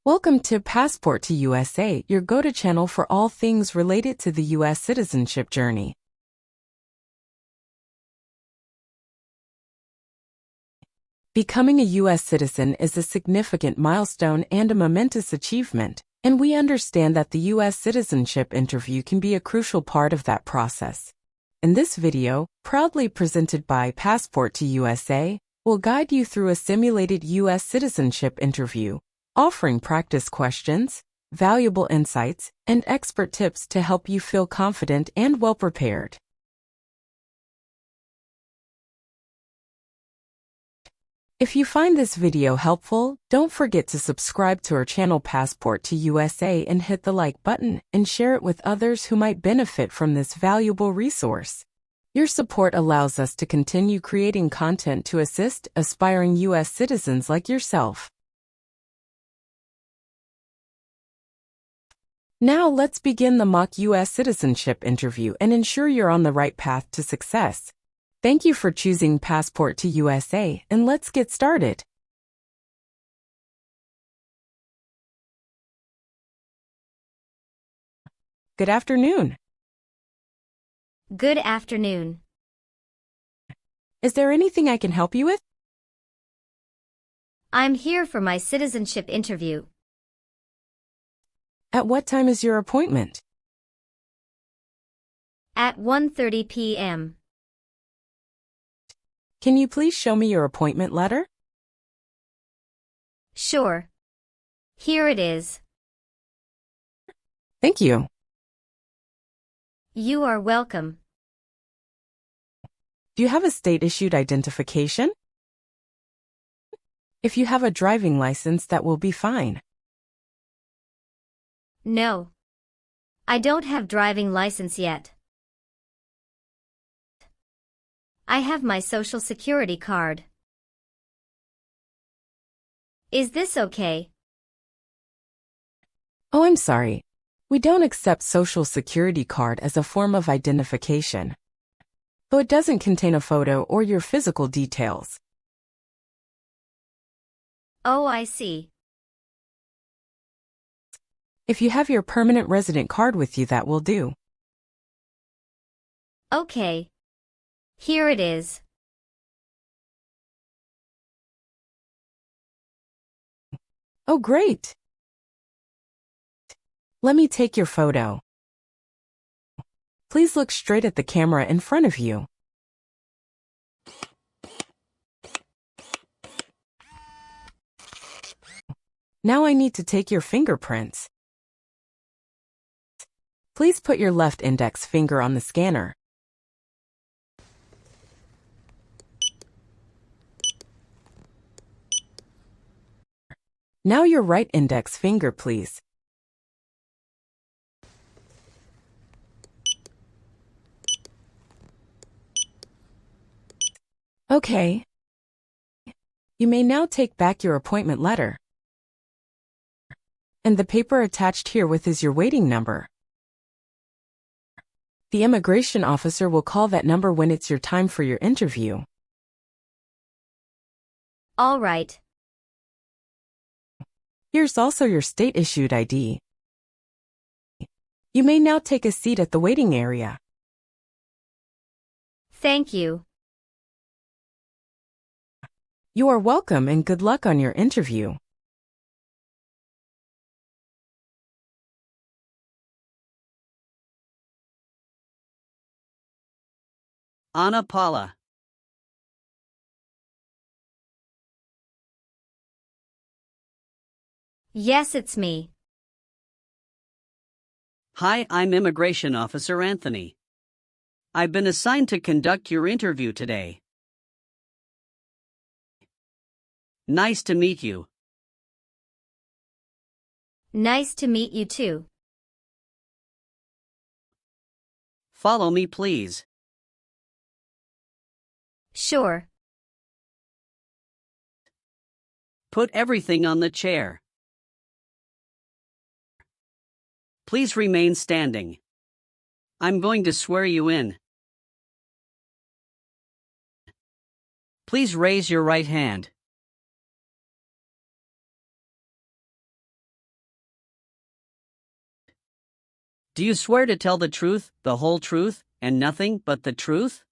Welcome to Passport to USA, your go-to channel for all things related to the U.S. citizenship journey. Becoming a U.S. citizen is a significant milestone and a momentous achievement, and we understand that the U.S. citizenship interview can be a crucial part of that process. In this video, proudly presented by Passport to USA, we'll guide you through a simulated U.S. citizenship interview, offering practice questions, valuable insights, and expert tips to help you feel confident and well-prepared. If you find this video helpful, don't forget to subscribe to our channel Passport to USA and hit the like button and share it with others who might benefit from this valuable resource. Your support allows us to continue creating content to assist aspiring U.S. citizens like yourself. Now let's begin the mock U.S. citizenship interview and ensure you're on the right path to success. Thank you for choosing Passport to USA, and let's get started. Good afternoon. Good afternoon. Is there anything I can help you with? I'm here for my citizenship interview. At what time is your appointment? At 1:30 p.m. Can you please show me your appointment letter? Sure. Here it is. Thank you. You are welcome. Do you have a state-issued identification? If you have a driving license, that will be fine. No. I don't have driving license yet. I have my Social Security card. Is this okay? Oh, I'm sorry. We don't accept Social Security card as a form of identification, though it doesn't contain a photo or your physical details. Oh, I see. If you have your permanent resident card with you, that will do. Okay. Here it is. Oh, great. Let me take your photo. Please look straight at the camera in front of you. Now I need to take your fingerprints. Please put your left index finger on the scanner. Now your right index finger, please. Okay. You may now take back your appointment letter. And the paper attached herewith is your waiting number. The immigration officer will call that number when it's your time for your interview. All right. Here's also your state-issued ID. You may now take a seat at the waiting area. Thank you. You are welcome and good luck on your interview. Ana Paula. Yes, it's me. Hi, I'm Immigration Officer Anthony. I've been assigned to conduct your interview today. Nice to meet you. Nice to meet you too. Follow me, please. Sure. Put everything on the chair. Please remain standing. I'm going to swear you in. Please. Please raise your right hand. Do you swear to tell the truth, the whole truth, and nothing but the truth?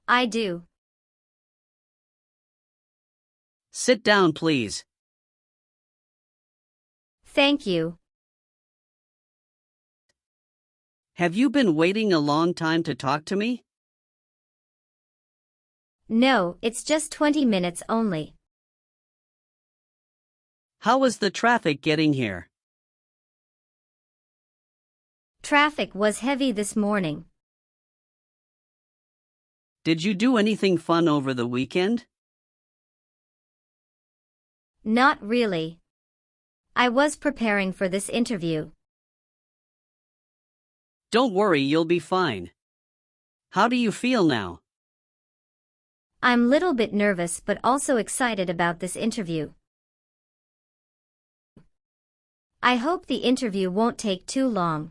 I do. Sit down, please. Thank you. Have you been waiting a long time to talk to me? No, it's just 20 minutes only. How was the traffic getting here? Traffic was heavy this morning. Did you do anything fun over the weekend? Not really. I was preparing for this interview. Don't worry, you'll be fine. How do you feel now? I'm little bit nervous but also excited about this interview. I hope the interview won't take too long.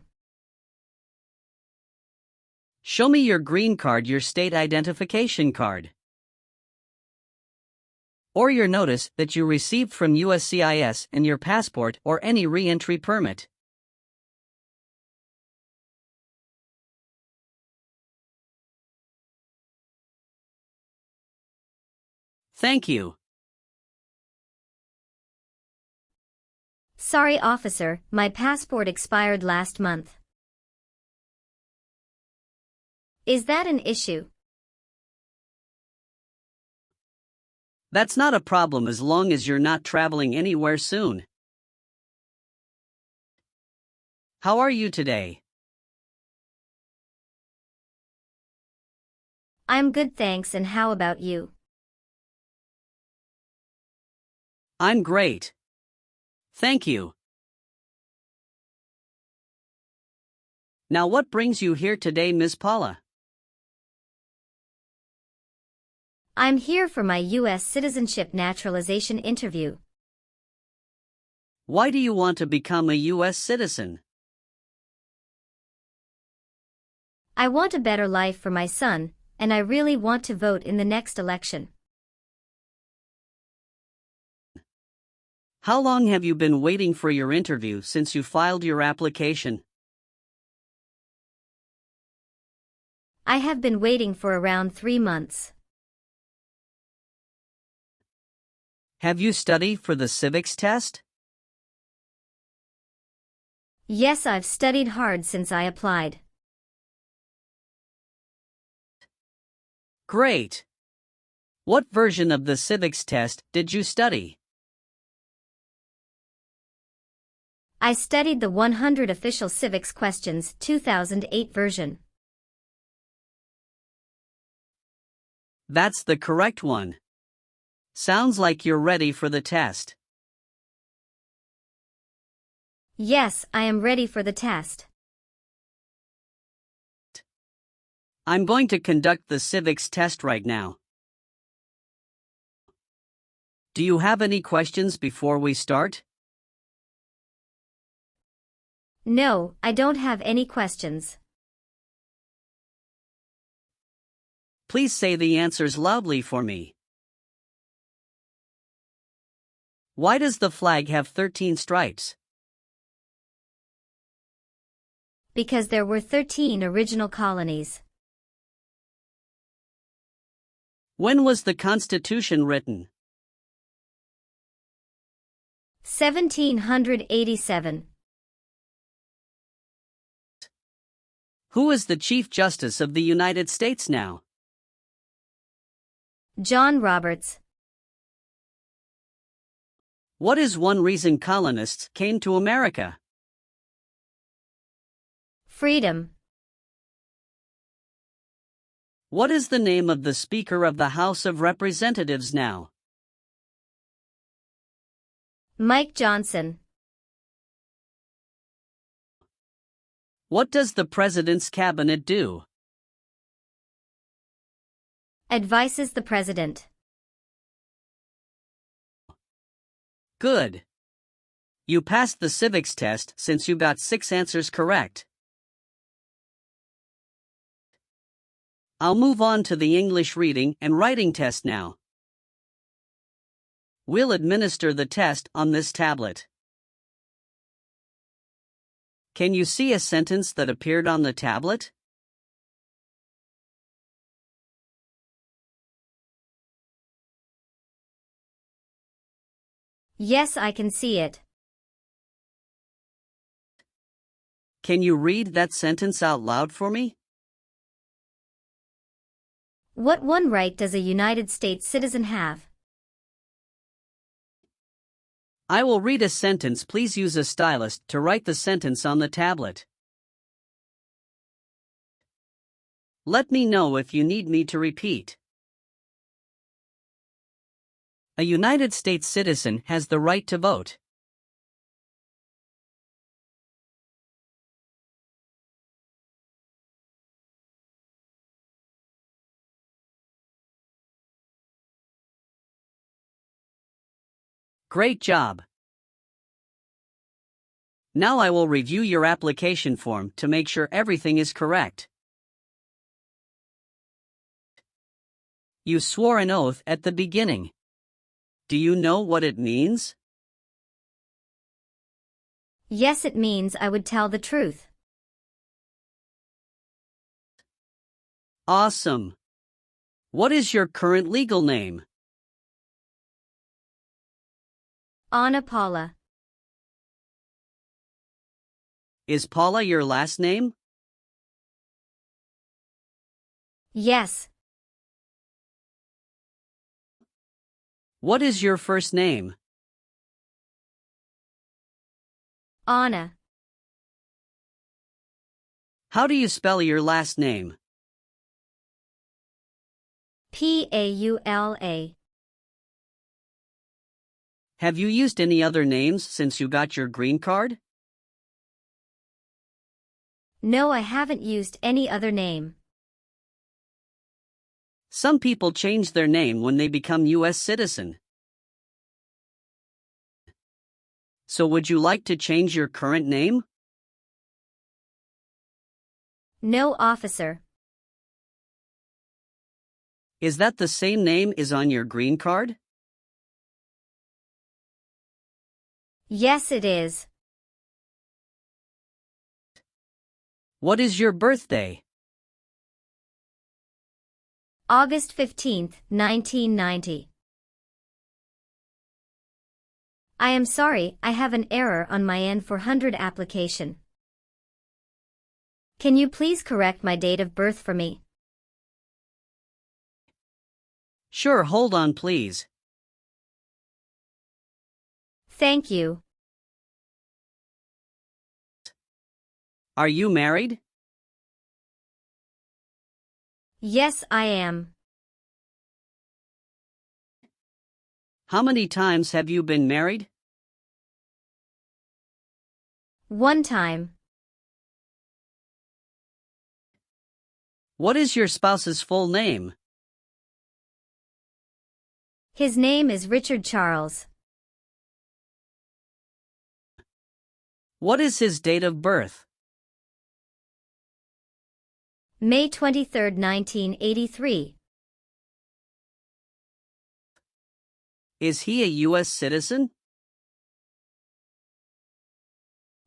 Show me your green card, your state identification card. Or your notice that you received from USCIS and your passport or any re-entry permit. Thank you. Sorry, officer, my passport expired last month. Is that an issue? That's not a problem as long as you're not traveling anywhere soon. How are you today? I'm good, thanks, and how about you? I'm great. Thank you. Now what brings you here today, Miss Paula? I'm here for my U.S. Citizenship Naturalization interview. Why do you want to become a U.S. citizen? I want a better life for my son, and I really want to vote in the next election. How long have you been waiting for your interview since you filed your application? I have been waiting for around 3 months. Have you studied for the civics test? Yes, I've studied hard since I applied. Great. What version of the civics test did you study? I studied the 100 Official Civics Questions 2008 version. That's the correct one. Sounds like you're ready for the test. Yes, I am ready for the test. I'm going to conduct the civics test right now. Do you have any questions before we start? No, I don't have any questions. Please say the answers loudly for me. Why does the flag have 13 stripes? Because there were 13 original colonies. When was the Constitution written? 1787. Who is the Chief Justice of the United States now? John Roberts. What is one reason colonists came to America? Freedom. What is the name of the Speaker of the House of Representatives now? Mike Johnson. What does the President's cabinet do? Advises the President. Good. You passed the civics test since you got 6 answers correct. I'll move on to the English reading and writing test now. We'll administer the test on this tablet. Can you see a sentence that appeared on the tablet? Yes, I can see it. Can you read that sentence out loud for me? What one right does a United States citizen have? I will read a sentence. Please use a stylus to write the sentence on the tablet. Let me know if you need me to repeat. A United States citizen has the right to vote. Great job! Now I will review your application form to make sure everything is correct. You swore an oath at the beginning. Do you know what it means? Yes, it means I would tell the truth. Awesome! What is your current legal name? Anna Paula. Is Paula your last name? Yes. What is your first name? Anna. How do you spell your last name? Paula. Have you used any other names since you got your green card? No, I haven't used any other name. Some people change their name when they become U.S. citizen. So would you like to change your current name? No, officer. Is that the same name as on your green card? Yes, it is. What is your birthday? August 15, 1990. I am sorry, I have an error on my N-400 application. Can you please correct my date of birth for me? Sure, hold on please. Thank you. Are you married? Yes, I am. How many times have you been married? One time. What is your spouse's full name? His name is Richard Charles. What is his date of birth? May 23, 1983. Is he a U.S. citizen?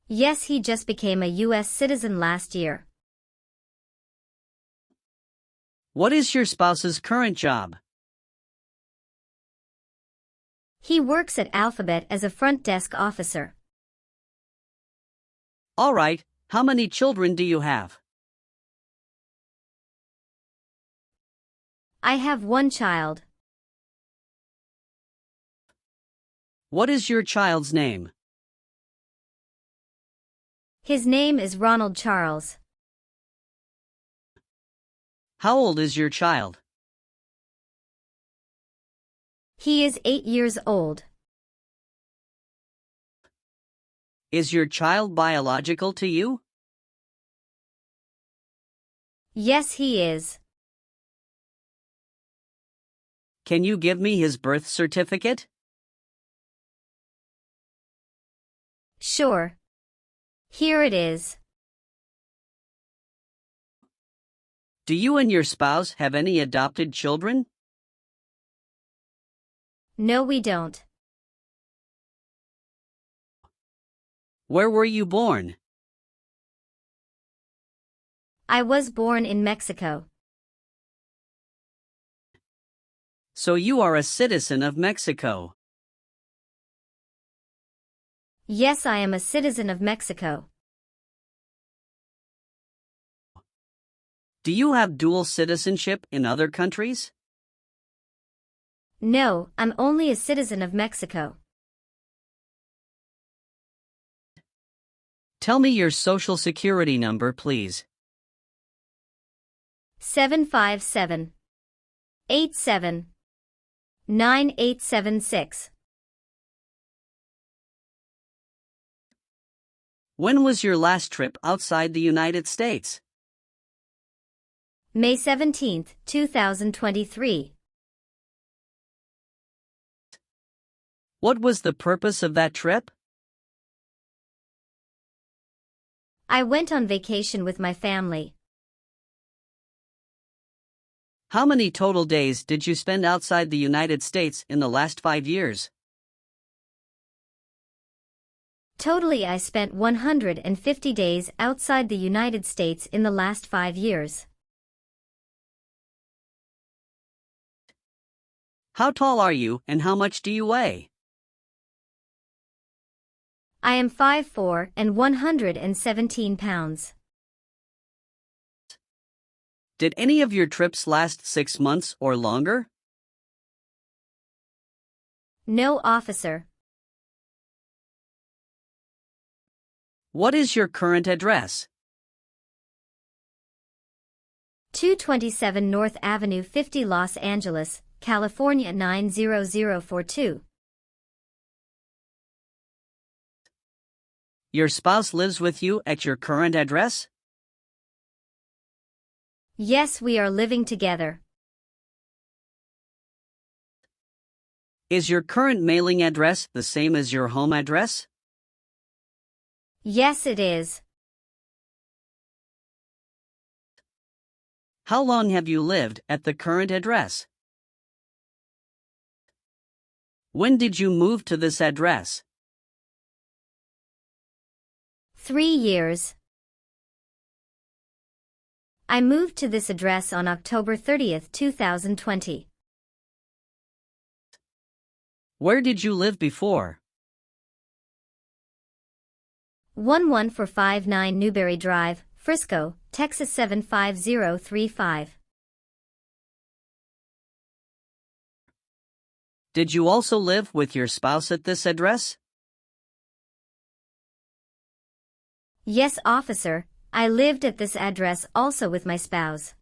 Yes, he just became a U.S. citizen last year. What is your spouse's current job? He works at Alphabet as a front desk officer. All right, how many children do you have? I have one child. What is your child's name? His name is Ronald Charles. How old is your child? He is 8 years old. Is your child biological to you? Yes, he is. Can you give me his birth certificate? Sure. Here it is. Do you and your spouse have any adopted children? No, we don't. Where were you born? I was born in Mexico. So you are a citizen of Mexico. Yes, I am a citizen of Mexico. Do you have dual citizenship in other countries? No, I'm only a citizen of Mexico. Tell me your social security number, please. 757-87-9876. When was your last trip outside the United States? May 17, 2023. What was the purpose of that trip? I went on vacation with my family. How many total days did you spend outside the United States in the last 5 years? Totally, I spent 150 days outside the United States in the last 5 years. How tall are you and how much do you weigh? I am 5'4" and 117 pounds. Did any of your trips last 6 months or longer? No, officer. What is your current address? 227 North Avenue 50, Los Angeles, California 90042. Your spouse lives with you at your current address? Yes, we are living together. Is your current mailing address the same as your home address? Yes, it is. How long have you lived at the current address? When did you move to this address? 3 years. I moved to this address on October 30, 2020. Where did you live before? 11459 Newberry Drive, Frisco, Texas 75035. Did you also live with your spouse at this address? Yes, officer, I lived at this address also with my spouse.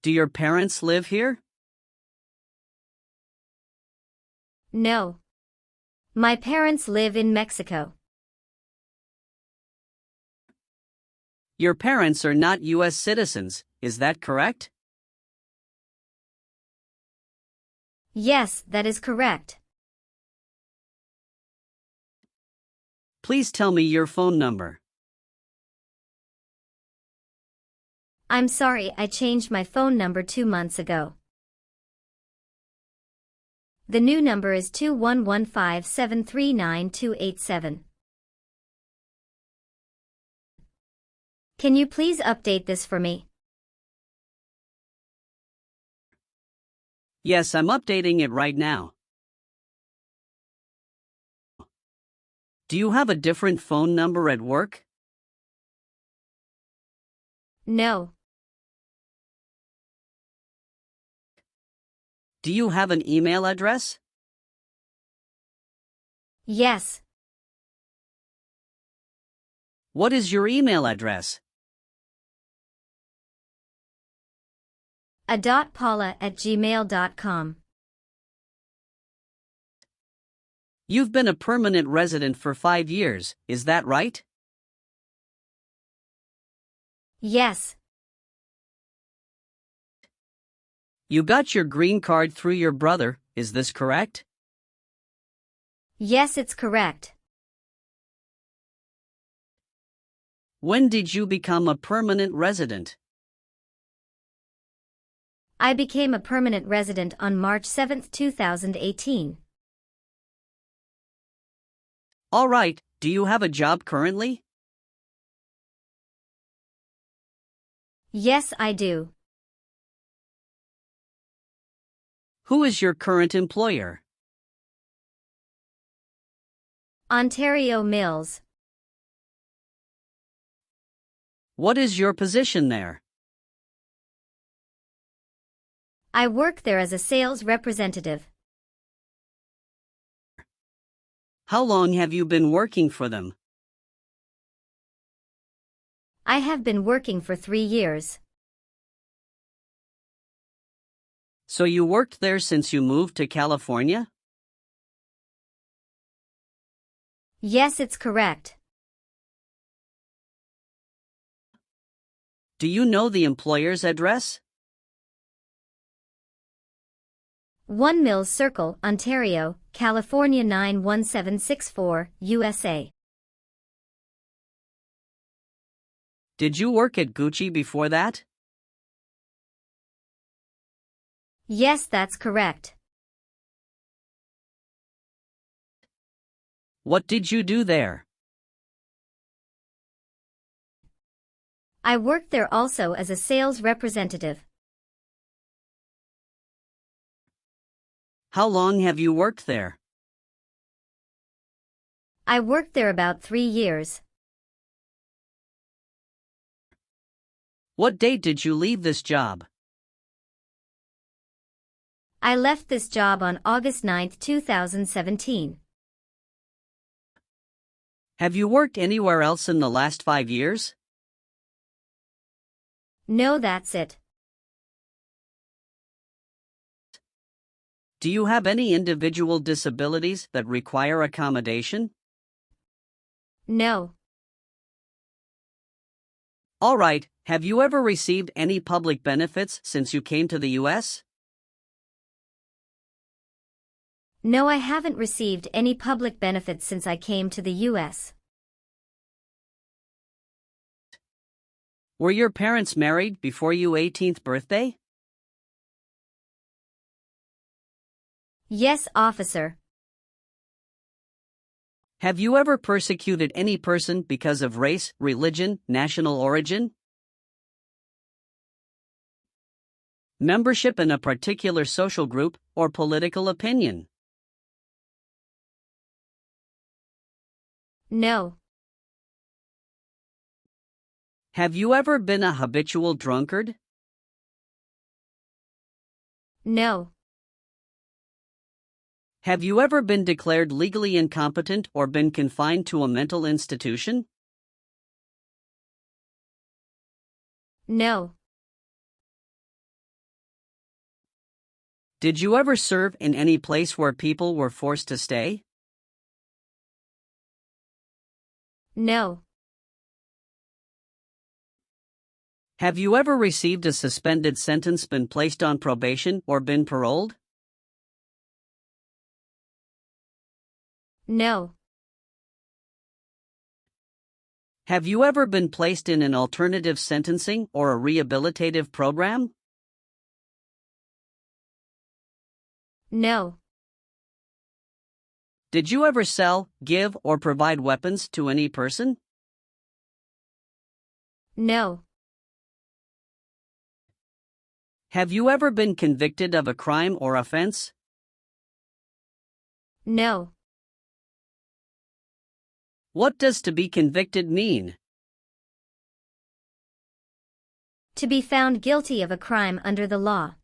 Do your parents live here? No. My parents live in Mexico. Your parents are not U.S. citizens, is that correct? Yes, that is correct. Please tell me your phone number. I'm sorry, I changed my phone number 2 months ago. The new number is 2115739287. Can you please update this for me? Yes, I'm updating it right now. Do you have a different phone number at work? No. Do you have an email address? Yes. What is your email address? a.paula@gmail.com. You've been a permanent resident for 5 years, is that right? Yes. You got your green card through your brother, is this correct? Yes, it's correct. When did you become a permanent resident? I became a permanent resident on March 7, 2018. All right, do you have a job currently? Yes, I do. Who is your current employer? Ontario Mills. What is your position there? I work there as a sales representative. How long have you been working for them? I have been working for 3 years. So you worked there since you moved to California? Yes, it's correct. Do you know the employer's address? 1 Mills Circle, Ontario, California 91764, USA. Did you work at Gucci before that? Yes, that's correct. What did you do there? I worked there also as a sales representative. How long have you worked there? I worked there about 3 years. What date did you leave this job? I left this job on August 9, 2017. Have you worked anywhere else in the last 5 years? No, that's it. Do you have any individual disabilities that require accommodation? No. All right, have you ever received any public benefits since you came to the U.S.? No, I haven't received any public benefits since I came to the U.S. Were your parents married before your 18th birthday? Yes, officer. Have you ever persecuted any person because of race, religion, national origin? Membership in a particular social group or political opinion? No. Have you ever been a habitual drunkard? No. Have you ever been declared legally incompetent or been confined to a mental institution? No. Did you ever serve in any place where people were forced to stay? No. Have you ever received a suspended sentence, been placed on probation, or been paroled? No. Have you ever been placed in an alternative sentencing or a rehabilitative program? No. Did you ever sell, give, or provide weapons to any person? No. Have you ever been convicted of a crime or offense? No. What does to be convicted mean? To be found guilty of a crime under the law.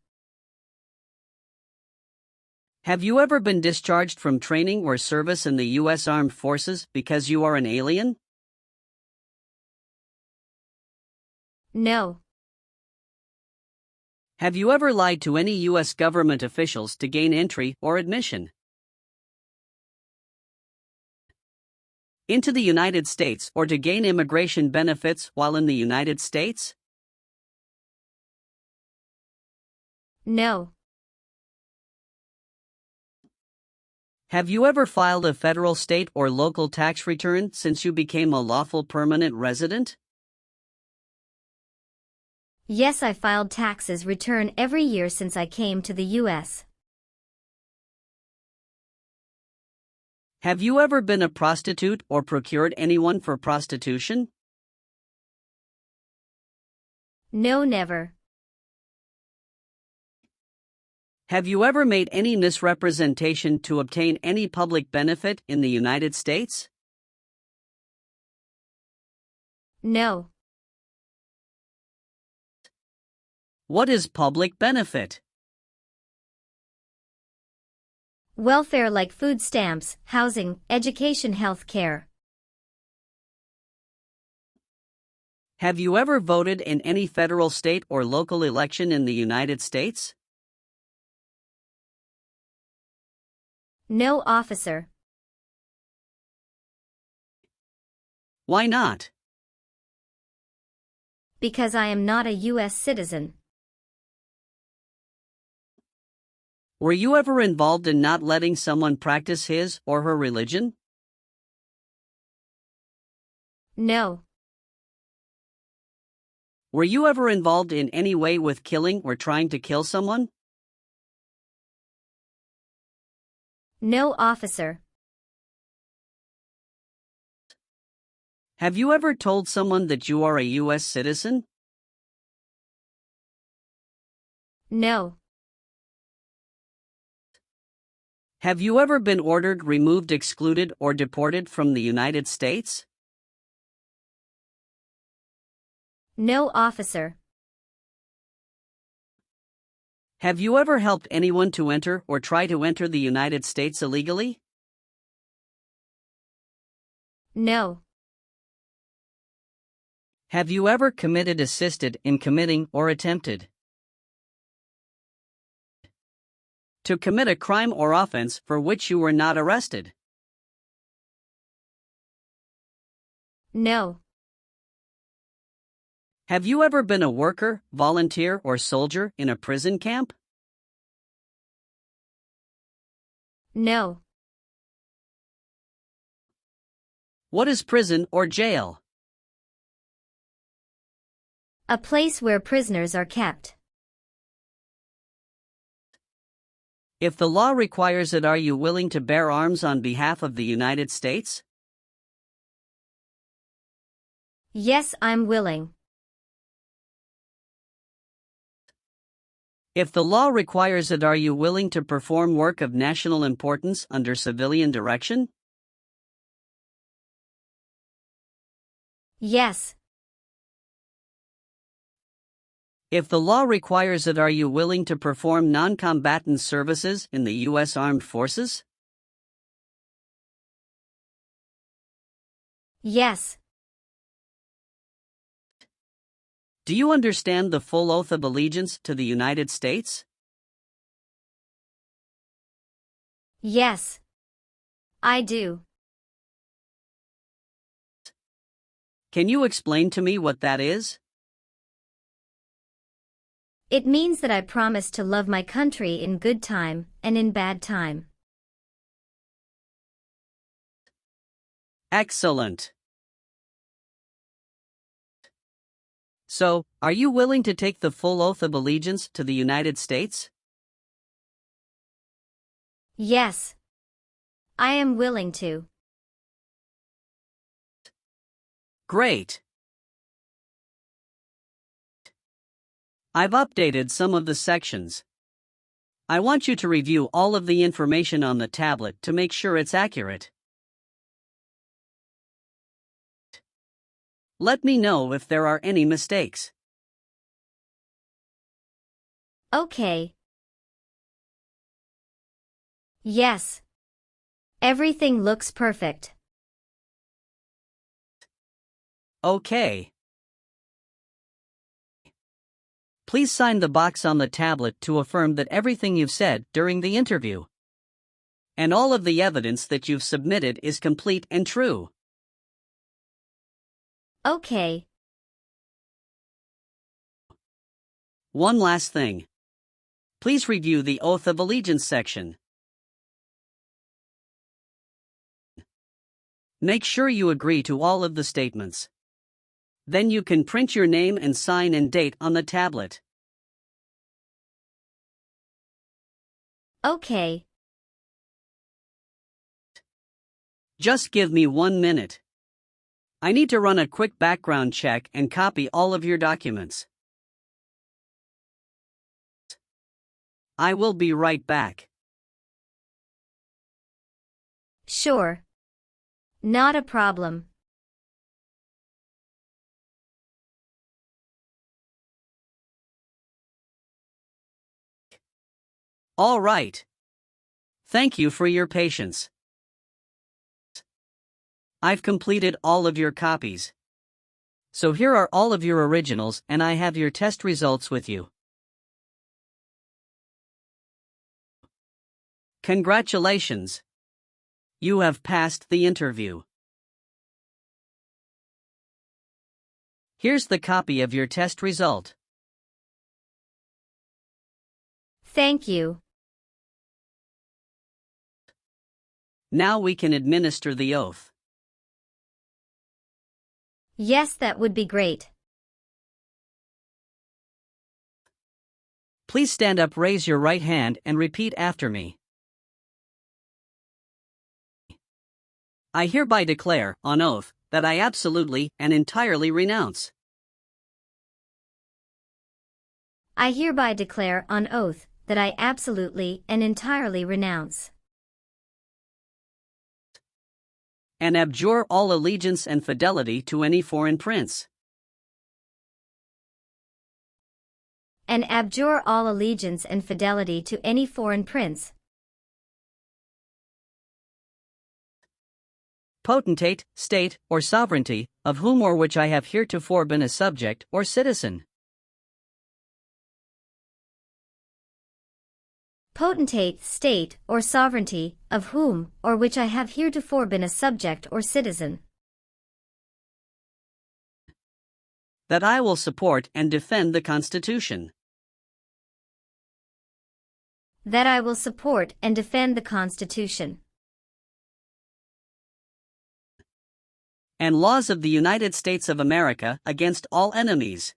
Have you ever been discharged from training or service in the U.S. Armed Forces because you are an alien? No. Have you ever lied to any U.S. government officials to gain entry or admission into the United States or to gain immigration benefits while in the United States? No. Have you ever filed a federal, state, or local tax return since you became a lawful permanent resident? Yes, I filed taxes return every year since I came to the U.S. Have you ever been a prostitute or procured anyone for prostitution? No, never. Have you ever made any misrepresentation to obtain any public benefit in the United States? No. What is public benefit? Welfare like food stamps, housing, education, health care. Have you ever voted in any federal, state, or local election in the United States? No, officer. Why not? Because I am not a U.S. citizen. Were you ever involved in not letting someone practice his or her religion? No. Were you ever involved in any way with killing or trying to kill someone? No, officer. Have you ever told someone that you are a U.S. citizen? No. Have you ever been ordered, removed, excluded, or deported from the United States? No, officer. Have you ever helped anyone to enter or try to enter the United States illegally? No. Have you ever committed, assisted in committing, or attempted to commit a crime or offense for which you were not arrested? No. Have you ever been a worker, volunteer, or soldier in a prison camp? No. What is prison or jail? A place where prisoners are kept. If the law requires it, are you willing to bear arms on behalf of the United States? Yes, I'm willing. If the law requires it, are you willing to perform work of national importance under civilian direction? Yes. If the law requires it, are you willing to perform non-combatant services in the U.S. Armed Forces? Yes. Do you understand the full oath of allegiance to the United States? Yes. I do. Can you explain to me what that is? It means that I promise to love my country in good time and in bad time. Excellent. So, are you willing to take the full oath of allegiance to the United States? Yes. I am willing to. Great. I've updated some of the sections. I want you to review all of the information on the tablet to make sure it's accurate. Let me know if there are any mistakes. Okay. Yes. Everything looks perfect. Okay. Please sign the box on the tablet to affirm that everything you've said during the interview and all of the evidence that you've submitted is complete and true. Okay. One last thing. Please review the Oath of Allegiance section. Make sure you agree to all of the statements. Then you can print your name and sign and date on the tablet. Okay. Just give me 1 minute. I need to run a quick background check and copy all of your documents. I will be right back. Sure. Not a problem. All right. Thank you for your patience. I've completed all of your copies. So here are all of your originals, and I have your test results with you. Congratulations! You have passed the interview. Here's the copy of your test result. Thank you. Now we can administer the oath. Yes, that would be great. Please stand up, raise your right hand, and repeat after me. I hereby declare, on oath, that I absolutely and entirely renounce. I hereby declare on oath that I absolutely and entirely renounce And abjure all allegiance and fidelity to any foreign prince. and abjure all allegiance and fidelity to any foreign prince, Potentate, state, or sovereignty, of whom or which I have heretofore been a subject or citizen. potentate, state, or sovereignty, of whom or which I have heretofore been a subject or citizen, That I will support and defend the Constitution. that I will support and defend the Constitution And laws of the United States of America against all enemies.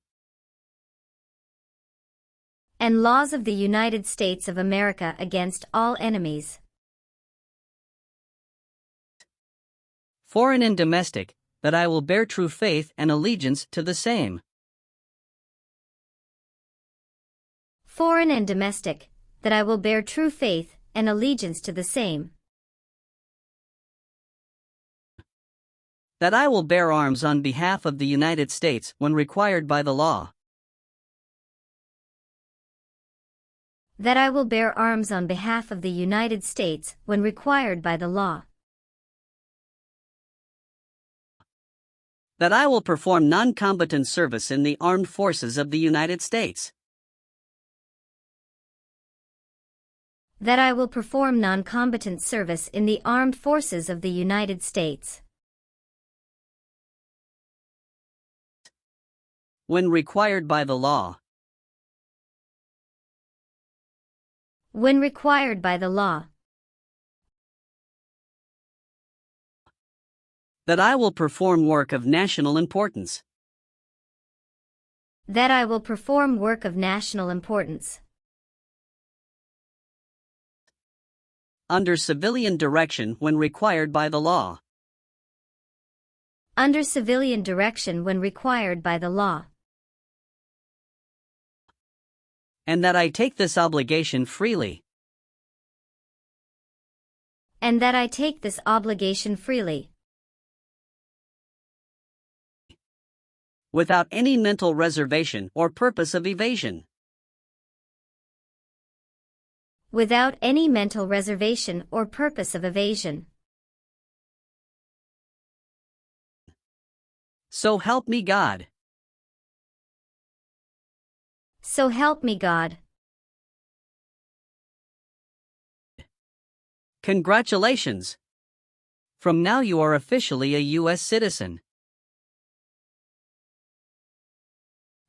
and laws of the United States of America against all enemies, Foreign and domestic, that I will bear true faith and allegiance to the same. foreign and domestic, that I will bear true faith and allegiance to the same, That I will bear arms on behalf of the United States when required by the law. that I will bear arms on behalf of the United States when required by the law, That I will perform non-combatant service in the armed forces of the United States. that I will perform non-combatant service in the armed forces of the United States, When required by the law. when required by the law, That I will perform work of national importance. that I will perform work of national importance, Under civilian direction when required by the law. under civilian direction when required by the law, And that I take this obligation freely. and that I take this obligation freely, Without any mental reservation or purpose of evasion. without any mental reservation or purpose of evasion. So help me God. So help me God. Congratulations! From now you are officially a U.S. citizen.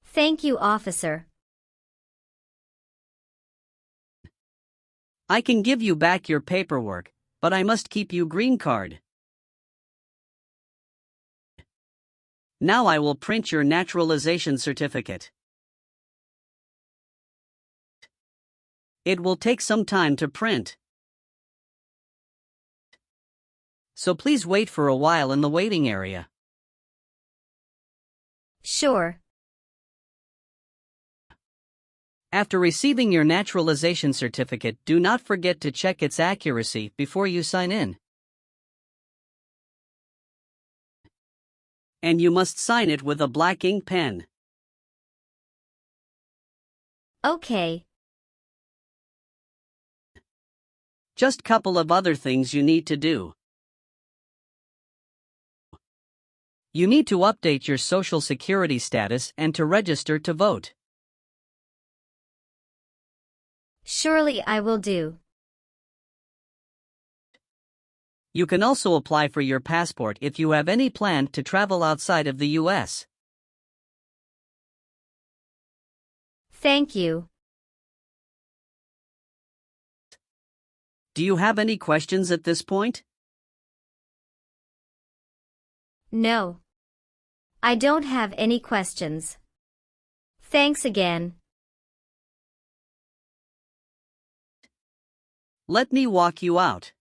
Thank you, officer. I can give you back your paperwork, but I must keep you green card. Now I will print your naturalization certificate. It will take some time to print. So please wait for a while in the waiting area. Sure. After receiving your naturalization certificate, do not forget to check its accuracy before you sign in. And you must sign it with a black ink pen. Okay. Just couple of other things you need to do. You need to update your Social Security status and to register to vote. Surely I will do. You can also apply for your passport if you have any plan to travel outside of the U.S. Thank you. Do you have any questions at this point? No. I don't have any questions. Thanks again. Let me walk you out.